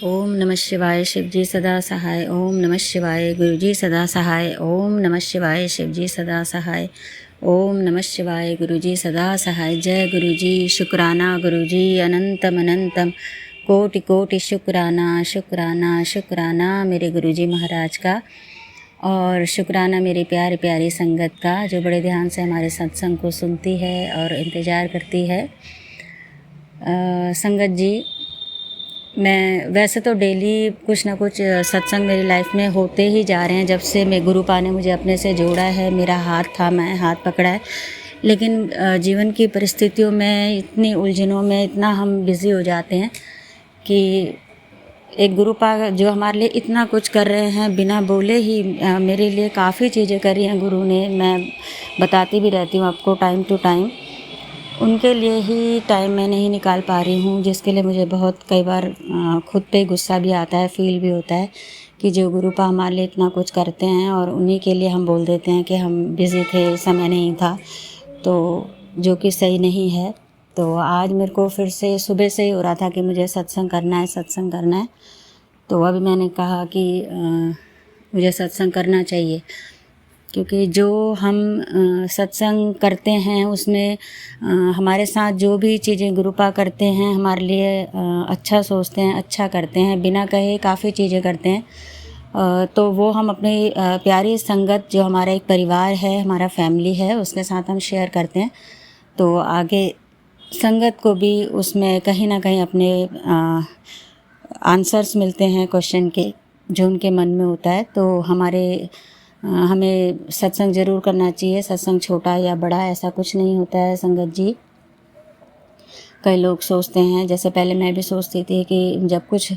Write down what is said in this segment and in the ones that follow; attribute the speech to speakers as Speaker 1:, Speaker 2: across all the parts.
Speaker 1: ओम नमः शिवाय शिवजी सदा सहाय। ओम नमः शिवाय गुरुजी सदा सहाय। ओम नमः शिवाय शिवजी सदा सहाय। ओम नमः शिवाय गुरुजी सदा सहाय। जय गुरुजी, शुक्राना गुरुजी अनंतम अनंतम, कोटि कोटि शुक्राना शुक्राना शुक्राना मेरे गुरुजी महाराज का। और शुक्राना मेरी प्यारी प्यारी संगत का, जो बड़े ध्यान से हमारे सत्संग को सुनती है और इंतज़ार करती है। संगत जी, मैं वैसे तो डेली कुछ ना कुछ सत्संग मेरी लाइफ में होते ही जा रहे हैं। जब से मैं गुरुपा ने मुझे अपने से जोड़ा है, मेरा हाथ थामा है, हाथ पकड़ा है। लेकिन जीवन की परिस्थितियों में, इतनी उलझनों में इतना हम बिज़ी हो जाते हैं कि एक गुरुपा जो हमारे लिए इतना कुछ कर रहे हैं, बिना बोले ही मेरे लिए काफ़ी चीज़ें करी हैं गुरु ने। मैं बताती भी रहती हूँ आपको टाइम टू टाइम। उनके लिए ही टाइम मैं नहीं निकाल पा रही हूँ, जिसके लिए मुझे बहुत कई बार खुद पे गुस्सा भी आता है, फील भी होता है कि जो गुरुपा हमारे लिए इतना कुछ करते हैं और उन्हीं के लिए हम बोल देते हैं कि हम बिज़ी थे, समय नहीं था, तो जो कि सही नहीं है। तो आज मेरे को फिर से सुबह से ही हो रहा था कि मुझे सत्संग करना है, सत्संग करना है। तो अभी मैंने कहा कि मुझे सत्संग करना चाहिए, क्योंकि जो हम सत्संग करते हैं उसमें हमारे साथ जो भी चीज़ें गुरुपा करते हैं हमारे लिए अच्छा सोचते हैं, अच्छा करते हैं, बिना कहे काफ़ी चीज़ें करते हैं। तो वो हम अपनी प्यारी संगत, जो हमारा एक परिवार है, हमारा फैमिली है, उसके साथ हम शेयर करते हैं। तो आगे संगत को भी उसमें कहीं ना कहीं अपने आंसर्स मिलते हैं क्वेश्चन के, जो उनके मन में होता है। तो हमें सत्संग ज़रूर करना चाहिए। सत्संग छोटा या बड़ा ऐसा कुछ नहीं होता है संगत जी। कई लोग सोचते हैं, जैसे पहले मैं भी सोचती थी कि जब कुछ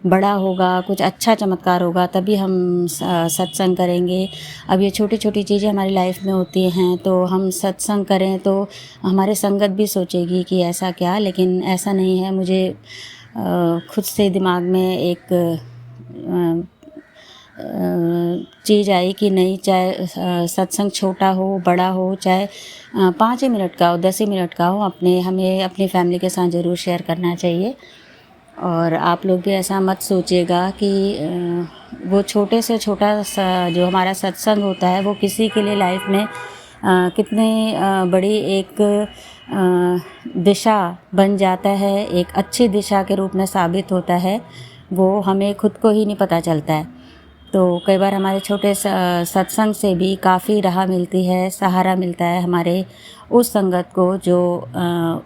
Speaker 1: बड़ा होगा, कुछ अच्छा चमत्कार होगा, तभी हम सत्संग करेंगे। अब ये छोटी छोटी चीज़ें हमारी लाइफ में होती हैं, तो हम सत्संग करें तो हमारे संगत भी सोचेगी कि ऐसा क्या। लेकिन ऐसा नहीं है। मुझे खुद से दिमाग में एक चीज़ आई कि नहीं, चाहे सत्संग छोटा हो बड़ा हो, चाहे 5 ही मिनट का हो, 10 ही मिनट का हो, हमें अपनी फैमिली के साथ ज़रूर शेयर करना चाहिए। और आप लोग भी ऐसा मत सोचिएगा कि वो छोटे से छोटा सा जो हमारा सत्संग होता है वो किसी के लिए लाइफ में कितनी बड़ी एक दिशा बन जाता है, एक अच्छी दिशा के रूप में साबित होता है, वो हमें खुद को ही नहीं पता चलता है। तो कई बार हमारे छोटे सत्संग से भी काफ़ी राह मिलती है, सहारा मिलता है हमारे उस संगत को जो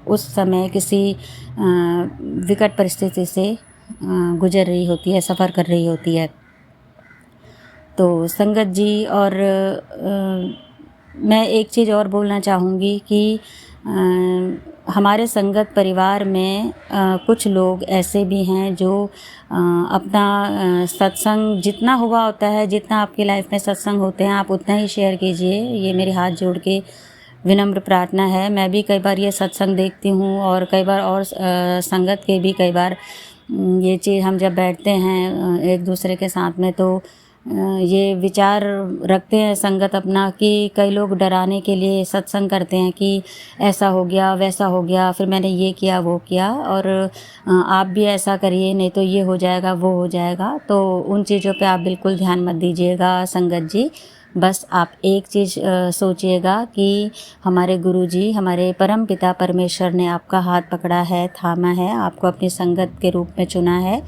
Speaker 1: उस समय किसी विकट परिस्थिति से गुजर रही होती है, सफ़र कर रही होती है। तो संगत जी, और मैं एक चीज़ और बोलना चाहूँगी कि हमारे संगत परिवार में कुछ लोग ऐसे भी हैं जो अपना सत्संग जितना हुआ होता है, जितना आपकी लाइफ में सत्संग होते हैं, आप उतना ही शेयर कीजिए। ये मेरे हाथ जोड़ के विनम्र प्रार्थना है। मैं भी कई बार ये सत्संग देखती हूँ और कई बार और संगत के भी कई बार ये चीज़, हम जब बैठते हैं एक दूसरे के साथ में, तो ये विचार रखते हैं संगत अपना कि कई लोग डराने के लिए सत्संग करते हैं कि ऐसा हो गया, वैसा हो गया, फिर मैंने ये किया, वो किया, और आप भी ऐसा करिए, नहीं तो ये हो जाएगा, वो हो जाएगा। तो उन चीज़ों पे आप बिल्कुल ध्यान मत दीजिएगा संगत जी। बस आप एक चीज़ सोचिएगा कि हमारे गुरुजी, हमारे परम पिता परमेश्वर ने आपका हाथ पकड़ा है, थामा है, आपको अपनी संगत के रूप में चुना है।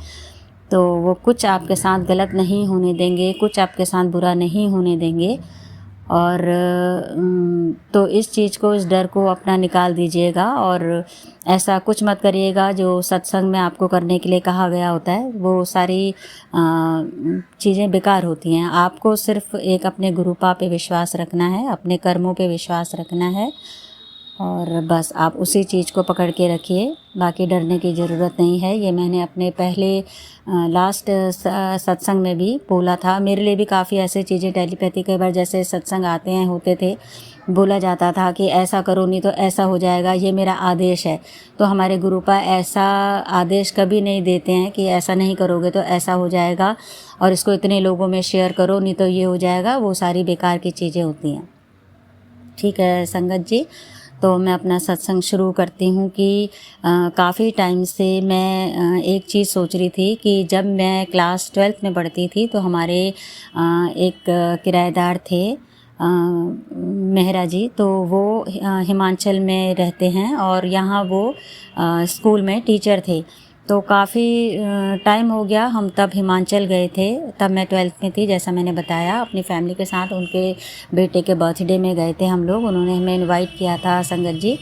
Speaker 1: तो वो कुछ आपके साथ गलत नहीं होने देंगे, कुछ आपके साथ बुरा नहीं होने देंगे। और तो इस चीज़ को, इस डर को अपना निकाल दीजिएगा और ऐसा कुछ मत करिएगा जो सत्संग में आपको करने के लिए कहा गया होता है। वो सारी चीज़ें बेकार होती हैं। आपको सिर्फ एक अपने गुरुपा पे विश्वास रखना है, अपने कर्मों पे विश्वास रखना है, और बस आप उसी चीज़ को पकड़ के रखिए। बाकी डरने की ज़रूरत नहीं है। ये मैंने अपने पहले लास्ट सत्संग में भी बोला था। मेरे लिए भी काफ़ी ऐसे चीज़ें टेलीपैथी कई बार जैसे सत्संग आते हैं, होते थे, बोला जाता था कि ऐसा करो नहीं तो ऐसा हो जाएगा, ये मेरा आदेश है। तो हमारे गुरुपा ऐसा आदेश कभी नहीं देते हैं कि ऐसा नहीं करोगे तो ऐसा हो जाएगा और इसको इतने लोगों में शेयर करो नहीं तो ये हो जाएगा। वो सारी बेकार की चीज़ें होती हैं। ठीक है संगत जी। तो मैं अपना सत्संग शुरू करती हूँ कि काफ़ी टाइम से मैं एक चीज़ सोच रही थी कि जब मैं क्लास 12th में पढ़ती थी तो हमारे एक किराएदार थे मेहरा जी, तो वो हिमाचल में रहते हैं और यहाँ वो स्कूल में टीचर थे। तो काफ़ी टाइम हो गया, हम तब हिमाचल गए थे, तब मैं 12th में थी जैसा मैंने बताया, अपनी फैमिली के साथ उनके बेटे के बर्थडे में गए थे हम लोग। उन्होंने हमें इनवाइट किया था संगत जी,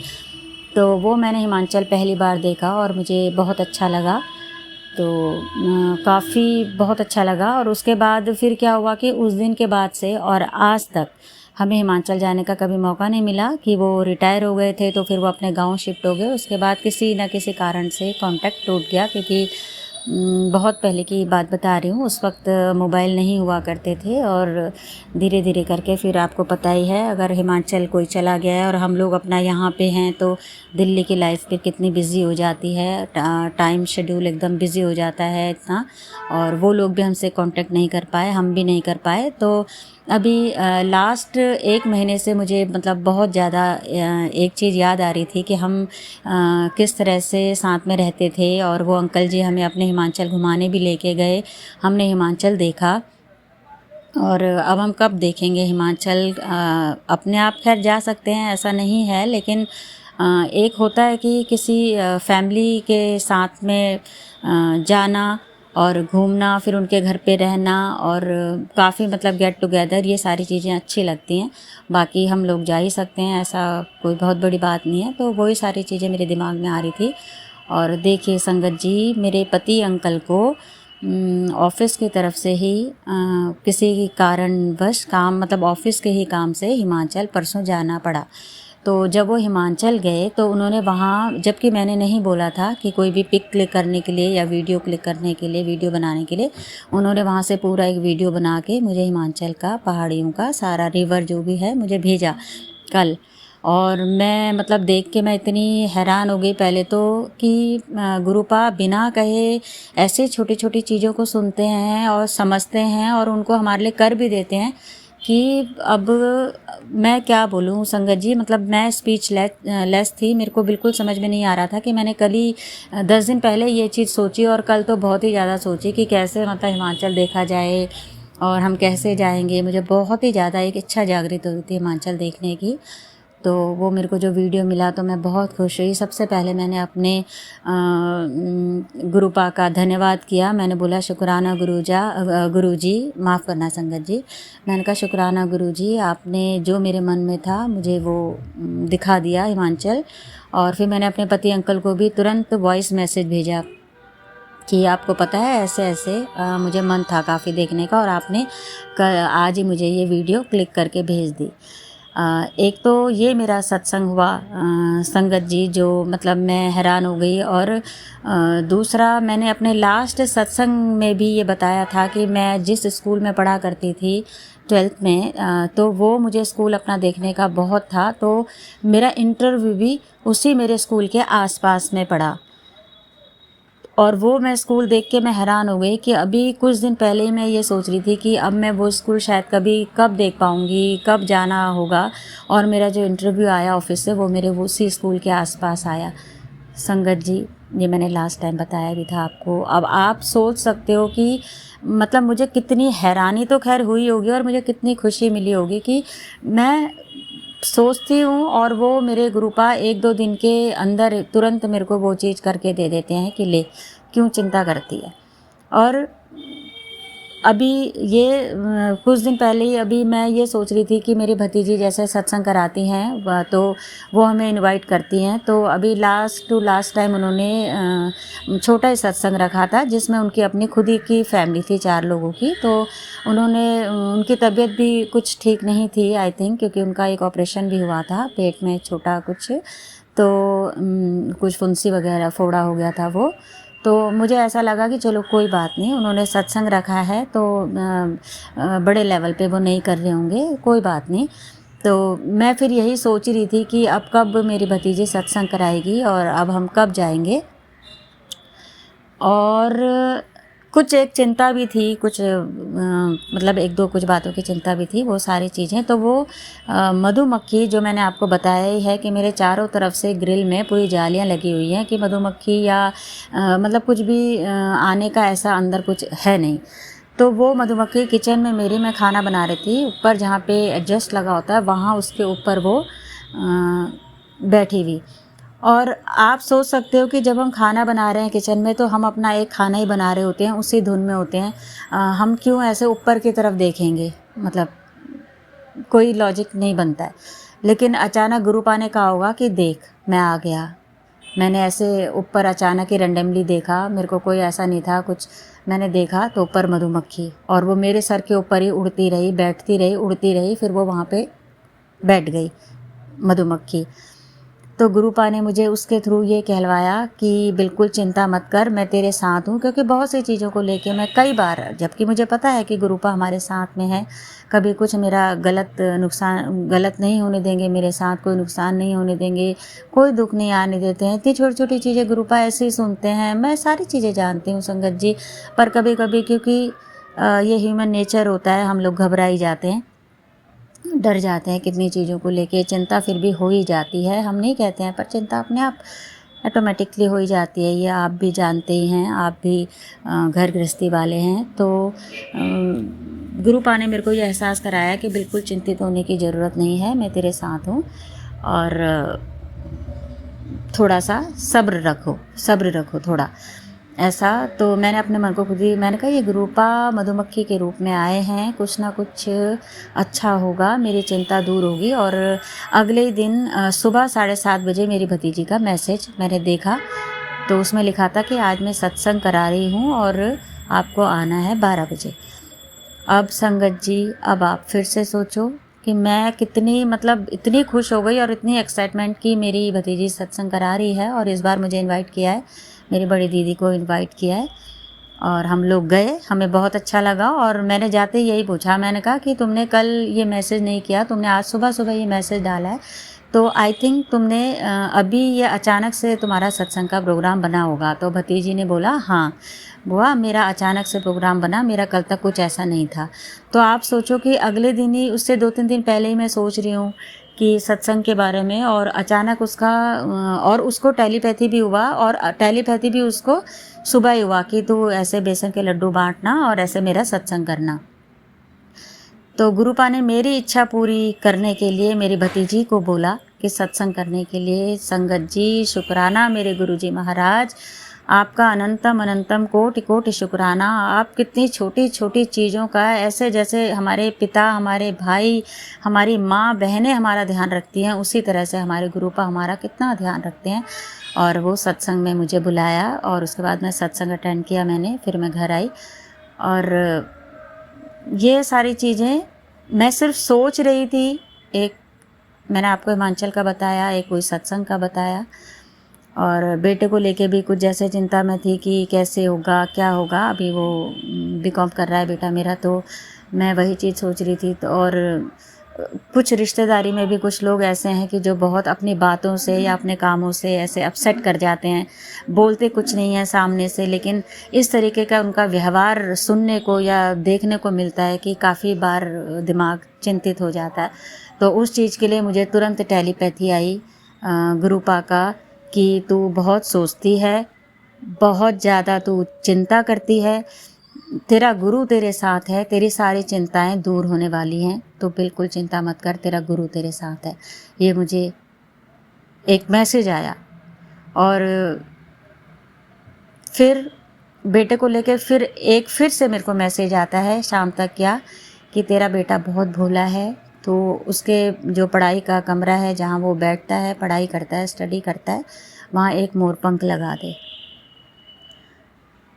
Speaker 1: तो वो मैंने हिमाचल पहली बार देखा और मुझे बहुत अच्छा लगा। तो काफ़ी बहुत अच्छा लगा। और उसके बाद फिर क्या हुआ कि उस दिन के बाद से और आज तक हमें हिमाचल जाने का कभी मौका नहीं मिला। कि वो रिटायर हो गए थे तो फिर वो अपने गांव शिफ्ट हो गए, उसके बाद किसी न किसी कारण से कांटेक्ट टूट गया। क्योंकि बहुत पहले की बात बता रही हूँ, उस वक्त मोबाइल नहीं हुआ करते थे और धीरे धीरे करके फिर आपको पता ही है, अगर हिमाचल कोई चला गया है और हम लोग अपना यहाँ पे हैं तो दिल्ली की लाइफ पे कितनी बिज़ी हो जाती है, टाइम शेड्यूल एकदम बिज़ी हो जाता है इतना। और वो लोग भी हमसे कांटेक्ट नहीं कर पाए, हम भी नहीं कर पाए। तो अभी लास्ट 1 महीने से मुझे मतलब बहुत ज़्यादा एक चीज़ याद आ रही थी कि हम किस तरह से साथ में रहते थे और वो अंकल जी हमें अपने हिमाचल घुमाने भी लेके गए। हमने हिमाचल देखा और अब हम कब देखेंगे हिमाचल। अपने आप खैर जा सकते हैं, ऐसा नहीं है, लेकिन एक होता है कि किसी फैमिली के साथ में जाना और घूमना, फिर उनके घर पे रहना और काफ़ी मतलब गेट टुगेदर, ये सारी चीज़ें अच्छी लगती हैं। बाकी हम लोग जा ही सकते हैं, ऐसा कोई बहुत बड़ी बात नहीं है। तो वही सारी चीज़ें मेरे दिमाग में आ रही थी। और देखिए संगत जी, मेरे पति अंकल को ऑफिस की तरफ से ही किसी कारणवश काम, मतलब ऑफिस के ही काम से हिमाचल परसों जाना पड़ा। तो जब वो हिमाचल गए तो उन्होंने वहाँ, जबकि मैंने नहीं बोला था कि कोई भी पिक क्लिक करने के लिए या वीडियो क्लिक करने के लिए, वीडियो बनाने के लिए, उन्होंने वहाँ से पूरा एक वीडियो बना के मुझे हिमाचल का, पहाड़ियों का सारा, रिवर जो भी है, मुझे भेजा कल। और मैं मतलब देख के मैं इतनी हैरान हो गई पहले तो कि गुरुपा बिना कहे ऐसे छोटी छोटी चीज़ों को सुनते हैं और समझते हैं और उनको हमारे लिए कर भी देते हैं कि अब मैं क्या बोलूँ संगत जी। मतलब मैं स्पीच लेस थी, मेरे को बिल्कुल समझ में नहीं आ रहा था कि मैंने कल ही 10 दिन पहले ये चीज़ सोची और कल तो बहुत ही ज़्यादा सोची कि कैसे मतलब हिमाचल देखा जाए और हम कैसे जाएंगे। मुझे बहुत ही ज़्यादा एक इच्छा जागृत हुई थी हिमाचल देखने की। तो वो मेरे को जो वीडियो मिला तो मैं बहुत खुश हुई। सबसे पहले मैंने अपने गुरुपा का धन्यवाद किया। मैंने बोला शुक्राना गुरुजी, माफ़ करना संगत जी, मैंने कहा शुक्राना गुरुजी, आपने जो मेरे मन में था मुझे वो दिखा दिया हिमाचल। और फिर मैंने अपने पति अंकल को भी तुरंत वॉइस मैसेज भेजा कि आपको पता है ऐसे ऐसे मुझे मन था काफ़ी देखने का और आपने आज ही मुझे ये वीडियो क्लिक करके भेज दी। एक तो ये मेरा सत्संग हुआ संगत जी, जो मतलब मैं हैरान हो गई। और दूसरा, मैंने अपने लास्ट सत्संग में भी ये बताया था कि मैं जिस स्कूल में पढ़ा करती थी 12th में, तो वो मुझे स्कूल अपना देखने का बहुत था। तो मेरा इंटरव्यू भी उसी मेरे स्कूल के आसपास में पड़ा और वो मैं स्कूल देख के मैं हैरान हो गई कि अभी कुछ दिन पहले ही मैं ये सोच रही थी कि अब मैं वो स्कूल शायद कब देख पाऊँगी, कब जाना होगा। और मेरा जो इंटरव्यू आया ऑफिस से वो मेरे उसी स्कूल के आसपास आया। संगत जी, ये मैंने लास्ट टाइम बताया भी था आपको। अब आप सोच सकते हो कि मतलब मुझे कितनी हैरानी तो खैर हुई होगी और मुझे कितनी खुशी मिली होगी कि मैं सोचती हूँ और वो मेरे गुरुपा 1-2 दिन के अंदर तुरंत मेरे को वो चीज़ करके दे देते हैं कि ले, क्यों चिंता करती है। और अभी ये कुछ दिन पहले ही अभी मैं ये सोच रही थी कि मेरी भतीजी जैसे सत्संग कराती हैं तो वो हमें इनवाइट करती हैं। तो अभी लास्ट टाइम उन्होंने छोटा ही सत्संग रखा था जिसमें उनकी अपनी खुद ही की फैमिली थी 4 लोगों की। तो उनकी तबीयत भी कुछ ठीक नहीं थी आई थिंक, क्योंकि उनका एक ऑपरेशन भी हुआ था पेट में छोटा कुछ, तो कुछ फुंसी वगैरह फोड़ा हो गया था वो। तो मुझे ऐसा लगा कि चलो कोई बात नहीं, उन्होंने सत्संग रखा है तो बड़े लेवल पे वो नहीं कर रहे होंगे, कोई बात नहीं। तो मैं फिर यही सोच रही थी कि अब कब मेरी भतीजी सत्संग कराएगी और अब हम कब जाएंगे। और कुछ एक चिंता भी थी, कुछ मतलब एक दो कुछ बातों की चिंता भी थी, वो सारी चीज़ें। तो वो मधुमक्खी जो मैंने आपको बताया ही है कि मेरे चारों तरफ से ग्रिल में पूरी जालियाँ लगी हुई हैं कि मधुमक्खी या मतलब कुछ भी आने का ऐसा अंदर कुछ है नहीं। तो वो मधुमक्खी किचन में मेरी, मैं खाना बना रही थी, ऊपर जहाँ पे एडजस्ट लगा होता है वहाँ उसके ऊपर वो बैठी हुई। और आप सोच सकते हो कि जब हम खाना बना रहे हैं किचन में तो हम अपना एक खाना ही बना रहे होते हैं, उसी धुन में होते हैं, हम क्यों ऐसे ऊपर की तरफ देखेंगे, मतलब कोई लॉजिक नहीं बनता है। लेकिन अचानक गुरुपा ने कहा होगा कि देख मैं आ गया। मैंने ऐसे ऊपर अचानक ही रैंडमली देखा, मेरे को कोई ऐसा नहीं था कुछ, मैंने देखा तो ऊपर मधुमक्खी, और वो मेरे सर के ऊपर ही उड़ती रही, बैठती रही, उड़ती रही, फिर वो वहाँ पे बैठ गई मधुमक्खी। तो गुरुपा ने मुझे उसके थ्रू ये कहलवाया कि बिल्कुल चिंता मत कर, मैं तेरे साथ हूँ। क्योंकि बहुत सी चीज़ों को लेके मैं कई बार, जबकि मुझे पता है कि गुरुपा हमारे साथ में है, कभी कुछ मेरा गलत नहीं होने देंगे, मेरे साथ कोई नुकसान नहीं होने देंगे, कोई दुख नहीं आने देते हैं। इतनी छोटी छोटी चीज़ें गुरुपा ऐसे ही सुनते हैं, मैं सारी चीज़ें जानती हूँ संगत जी। पर कभी कभी क्योंकि ये ह्यूमन नेचर होता है, हम लोग घबरा ही जाते हैं, डर जाते हैं कितनी चीज़ों को लेके, चिंता फिर भी हो ही जाती है, हम नहीं कहते हैं, पर चिंता अपने आप ऑटोमेटिकली हो ही जाती है। ये आप भी जानते ही हैं, आप भी घर गृहस्थी वाले हैं। तो गुरुपा ने मेरे को ये एहसास कराया कि बिल्कुल चिंतित होने की ज़रूरत नहीं है, मैं तेरे साथ हूँ, और थोड़ा सा सब्र रखो थोड़ा ऐसा। तो मैंने अपने मन को खुद ही, मैंने कहा ये गुरुपा मधुमक्खी के रूप में आए हैं, कुछ ना कुछ अच्छा होगा, मेरी चिंता दूर होगी। और अगले ही दिन सुबह 7:30 बजे मेरी भतीजी का मैसेज मैंने देखा, तो उसमें लिखा था कि आज मैं सत्संग करा रही हूँ और आपको आना है 12 बजे। अब संगत जी, अब आप फिर से सोचो कि मैं कितनी, मतलब इतनी खुश हो गई और इतनी एक्साइटमेंट की मेरी भतीजी सत्संग करा रही है, और इस बार मुझे इनवाइट किया है, मेरी बड़ी दीदी को इनवाइट किया है, और हम लोग गए, हमें बहुत अच्छा लगा। और मैंने जाते ही यही पूछा, मैंने कहा कि तुमने कल ये मैसेज नहीं किया, तुमने आज सुबह सुबह ये मैसेज डाला है, तो आई थिंक तुमने अभी ये अचानक से तुम्हारा सत्संग का प्रोग्राम बना होगा। तो भतीजी ने बोला हाँ बुआ, मेरा अचानक से प्रोग्राम बना, मेरा कल तक कुछ ऐसा नहीं था। तो आप सोचो कि अगले दिन ही, उससे 2-3 दिन पहले ही मैं सोच रही हूँ कि सत्संग के बारे में, और अचानक उसका और उसको टेलीपैथी भी हुआ, और टेलीपैथी भी उसको सुबह ही हुआ कि तू ऐसे बेसन के लड्डू बांटना और ऐसे मेरा सत्संग करना। तो गुरुपा ने मेरी इच्छा पूरी करने के लिए मेरी भतीजी को बोला कि सत्संग करने के लिए। संगत जी, शुक्राना मेरे गुरुजी महाराज, आपका अनंतम अनंतम कोटि कोटि शुक्राना। आप कितनी छोटी छोटी चीज़ों का, ऐसे जैसे हमारे पिता, हमारे भाई, हमारी माँ बहनें हमारा ध्यान रखती हैं, उसी तरह से हमारे गुरुपा हमारा कितना ध्यान रखते हैं। और वो सत्संग में मुझे बुलाया, और उसके बाद मैं सत्संग अटेंड किया मैंने, फिर मैं घर आई। और ये सारी चीज़ें मैं सिर्फ सोच रही थी, एक मैंने आपको हिमाचल का बताया, एक कोई सत्संग का बताया, और बेटे को लेके भी कुछ जैसे चिंता में थी कि कैसे होगा, क्या होगा। अभी वो बीकॉम कर रहा है बेटा मेरा, तो मैं वही चीज़ सोच रही थी। तो और कुछ रिश्तेदारी में भी कुछ लोग ऐसे हैं कि जो बहुत अपनी बातों से या अपने कामों से ऐसे अपसेट कर जाते हैं, बोलते कुछ नहीं है सामने से, लेकिन इस तरीके का उनका व्यवहार सुनने को या देखने को मिलता है कि काफ़ी बार दिमाग चिंतित हो जाता है। तो उस चीज़ के लिए मुझे तुरंत टेलीपैथी आई गुरुपा का कि तू बहुत सोचती है, बहुत ज़्यादा तू चिंता करती है, तेरा गुरु तेरे साथ है, तेरी सारी चिंताएं दूर होने वाली हैं, तो बिल्कुल चिंता मत कर, तेरा गुरु तेरे साथ है। ये मुझे एक मैसेज आया। और फिर बेटे को लेके फिर से मेरे को मैसेज आता है शाम तक क्या, कि तेरा बेटा बहुत भोला है, तो उसके जो पढ़ाई का कमरा है जहाँ वो बैठता है, पढ़ाई करता है, स्टडी करता है, वहाँ एक मोरपंख लगा दे।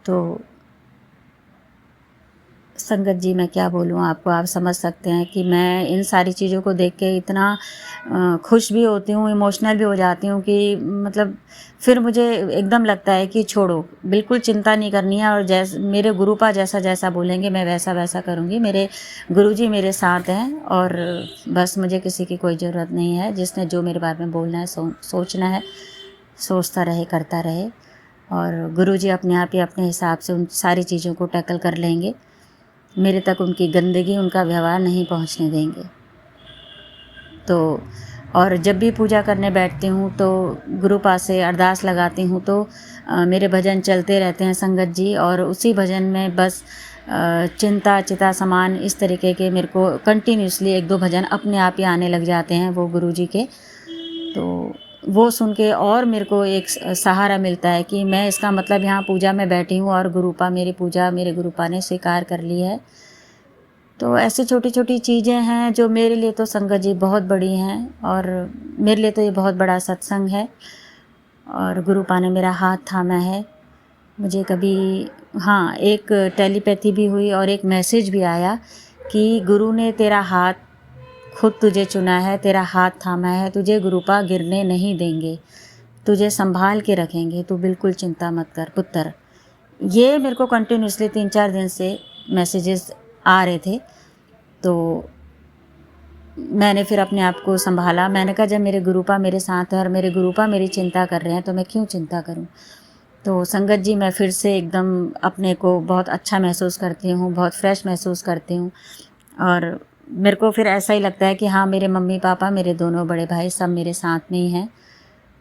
Speaker 1: तो संगत जी, मैं क्या बोलूँ आपको, आप समझ सकते हैं कि मैं इन सारी चीज़ों को देख के इतना खुश भी होती हूँ, इमोशनल भी हो जाती हूँ कि मतलब फिर मुझे एकदम लगता है कि छोड़ो, बिल्कुल चिंता नहीं करनी है, और जैसे मेरे गुरुपा जैसा जैसा बोलेंगे मैं वैसा वैसा करूँगी। मेरे गुरुजी मेरे साथ हैं, और बस मुझे किसी की कोई ज़रूरत नहीं है। जिसने जो मेरे बारे में बोलना है, सोचना है, सोचता रहे, करता रहे। और गुरुजी अपने आप ही अपने हिसाब से उन सारी चीज़ों को टैकल कर लेंगे। मेरे तक उनकी गंदगी, उनका व्यवहार नहीं पहुंचने देंगे। तो और जब भी पूजा करने बैठती हूँ तो गुरु पास से अरदास लगाती हूँ तो मेरे भजन चलते रहते हैं संगत जी, और उसी भजन में बस चिंता चिता समान इस तरीके के मेरे को कंटिन्यूसली 1-2 भजन अपने आप ही आने लग जाते हैं वो गुरुजी के। तो वो सुन के और मेरे को एक सहारा मिलता है कि मैं इसका मतलब यहाँ पूजा में बैठी हूँ और गुरुपा मेरी पूजा मेरे गुरुपा ने स्वीकार कर ली है। तो ऐसी छोटी छोटी चीज़ें हैं जो मेरे लिए तो संगत जी बहुत बड़ी हैं, और मेरे लिए तो ये बहुत बड़ा सत्संग है। और गुरुपा ने मेरा हाथ थामा है। मुझे कभी हाँ एक टेलीपैथी भी हुई और एक मैसेज भी आया कि गुरु ने तेरा हाथ खुद तुझे चुना है, तेरा हाथ थामा है, तुझे गुरुपा गिरने नहीं देंगे, तुझे संभाल के रखेंगे, तू बिल्कुल चिंता मत कर पुत्र। ये मेरे को कंटिन्यूसली 3-4 दिन से मैसेजेस आ रहे थे। तो मैंने फिर अपने आप को संभाला। मैंने कहा जब मेरे गुरुपा मेरे साथ हैं और मेरे गुरुपा मेरी चिंता कर रहे हैं तो मैं क्यों चिंता करूं। तो संगत जी मैं फिर से एकदम अपने को बहुत अच्छा महसूस करती हूँ, बहुत फ्रेश महसूस करती हूँ। और मेरे को फिर ऐसा ही लगता है कि हाँ मेरे मम्मी पापा, मेरे दोनों बड़े भाई सब मेरे साथ में ही हैं,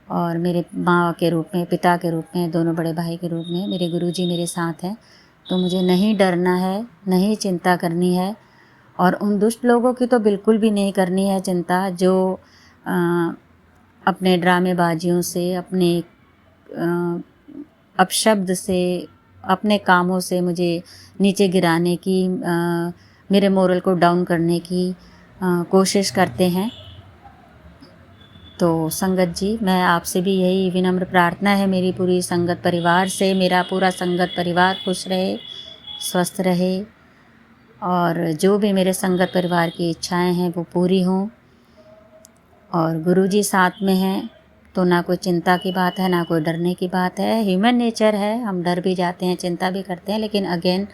Speaker 1: और मेरे माँ के रूप में, पिता के रूप में, दोनों बड़े भाई के रूप में मेरे गुरुजी मेरे साथ हैं। तो मुझे नहीं डरना है, नहीं चिंता करनी है, और उन दुष्ट लोगों की तो बिल्कुल भी नहीं करनी है चिंता जो अपने ड्रामेबाजियों से, अपने अपशब्द से, अपने कामों से मुझे नीचे गिराने की, मेरे मोरल को डाउन करने की कोशिश करते हैं। तो संगत जी मैं आपसे भी यही विनम्र प्रार्थना है मेरी पूरी संगत परिवार से, मेरा पूरा संगत परिवार खुश रहे, स्वस्थ रहे, और जो भी मेरे संगत परिवार की इच्छाएं हैं वो पूरी हों। और गुरुजी साथ में हैं तो ना कोई चिंता की बात है, ना कोई डरने की बात है। ह्यूमन नेचर है, हम डर भी जाते हैं, चिंता भी करते हैं, लेकिन अगेन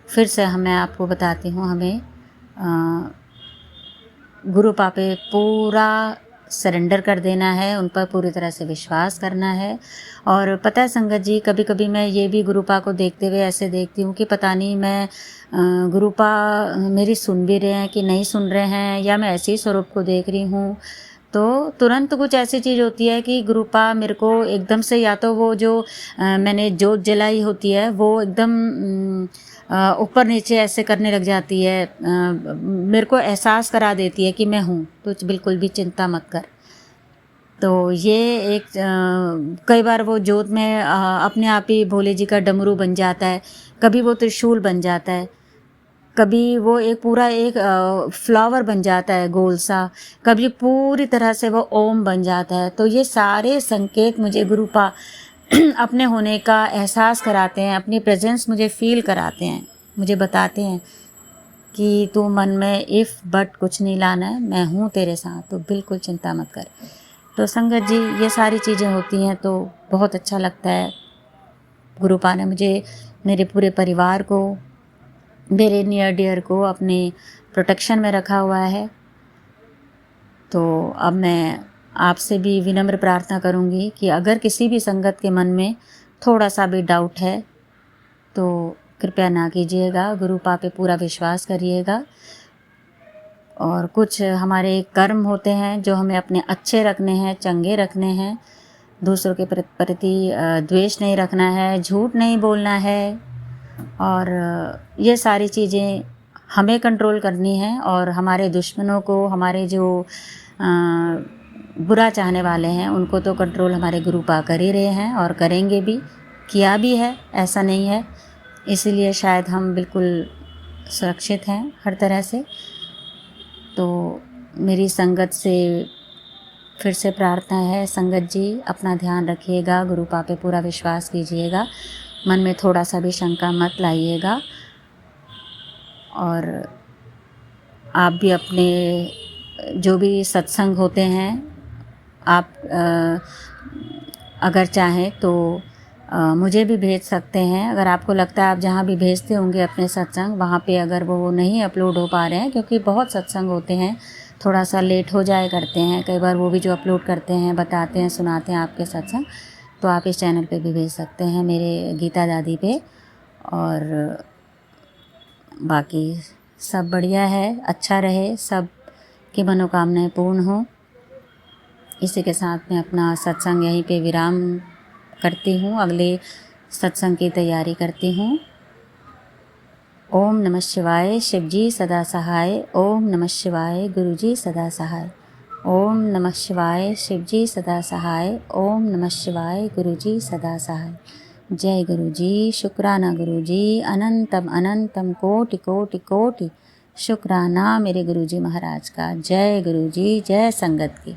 Speaker 1: फिर से मैं आपको बताती हूँ, हमें गुरुपा पे पूरा सरेंडर कर देना है, उन पर पूरी तरह से विश्वास करना है। और पता है संगत जी कभी कभी मैं ये भी गुरुपा को देखते हुए ऐसे देखती हूँ कि पता नहीं मैं गुरुपा मेरी सुन भी रहे हैं कि नहीं सुन रहे हैं, या मैं ऐसे ही स्वरूप को देख रही हूँ। तो तुरंत कुछ ऐसी चीज़ होती है कि गुरुपा मेरे को एकदम से, या तो वो जो मैंने जोत जलाई होती है वो एकदम ऊपर नीचे ऐसे करने लग जाती है, मेरे को एहसास करा देती है कि मैं हूँ, तो बिल्कुल भी चिंता मत कर। तो ये एक कई बार वो जोत में अपने आप ही भोले जी का डमरू बन जाता है, कभी वो त्रिशूल बन जाता है, कभी वो एक पूरा एक फ्लावर बन जाता है गोल सा, कभी पूरी तरह से वो ओम बन जाता है। तो ये सारे संकेत मुझे गुरुपा अपने होने का एहसास कराते हैं, अपनी प्रेजेंस मुझे फील कराते हैं, मुझे बताते हैं कि तू मन में इफ़ बट कुछ नहीं लाना है, मैं हूँ तेरे साथ, तो बिल्कुल चिंता मत कर। तो संगत जी ये सारी चीज़ें होती हैं तो बहुत अच्छा लगता है। गुरुपा ने मुझे, मेरे पूरे परिवार को, मेरे नियर डियर को अपने प्रोटेक्शन में रखा हुआ है। तो अब मैं आपसे भी विनम्र प्रार्थना करूंगी कि अगर किसी भी संगत के मन में थोड़ा सा भी डाउट है तो कृपया ना कीजिएगा, गुरुपा पे पूरा विश्वास करिएगा। और कुछ हमारे कर्म होते हैं जो हमें अपने अच्छे रखने हैं, चंगे रखने हैं, दूसरों के प्रति द्वेष नहीं रखना है, झूठ नहीं बोलना है, और ये सारी चीज़ें हमें कंट्रोल करनी है। और हमारे दुश्मनों को, हमारे जो बुरा चाहने वाले हैं उनको तो कंट्रोल हमारे गुरुपा कर ही रहे हैं और करेंगे भी, किया भी है, ऐसा नहीं है। इसीलिए शायद हम बिल्कुल सुरक्षित हैं हर तरह से। तो मेरी संगत से फिर से प्रार्थना है, संगत जी अपना ध्यान रखिएगा, गुरुपा पे पूरा विश्वास कीजिएगा, मन में थोड़ा सा भी शंका मत लाइएगा। और आप भी अपने जो भी सत्संग होते हैं, आप अगर चाहें तो मुझे भी भेज सकते हैं। अगर आपको लगता है आप जहाँ भी भेजते होंगे अपने सत्संग, वहाँ पे अगर वो नहीं अपलोड हो पा रहे हैं, क्योंकि बहुत सत्संग होते हैं, थोड़ा सा लेट हो जाए करते हैं, कई बार वो भी जो अपलोड करते हैं बताते हैं, सुनाते हैं आपके सत्संग, तो आप इस चैनल पे भी भेज सकते हैं, मेरे गीता दादी पे। और बाकी सब बढ़िया है, अच्छा रहे, सब की मनोकामनाएं पूर्ण हो। इसी के साथ मैं अपना सत्संग यहीं पे विराम करती हूँ, अगले सत्संग की तैयारी करती हूँ। ओम नमः शिवाय, शिवजी सदा सहाय। ओम नमः शिवाय, गुरुजी सदा सहाय। ओम नमः शिवाय, शिवजी सदा सहाय। ओम नमः शिवाय, गुरुजी सदा सहाय। जय गुरुजी, शुक्राना गुरुजी, अनंतम अनंतम कोटि कोटि कोटि शुक्राना मेरे गुरुजी महाराज का। जय गुरुजी, जय संगत की।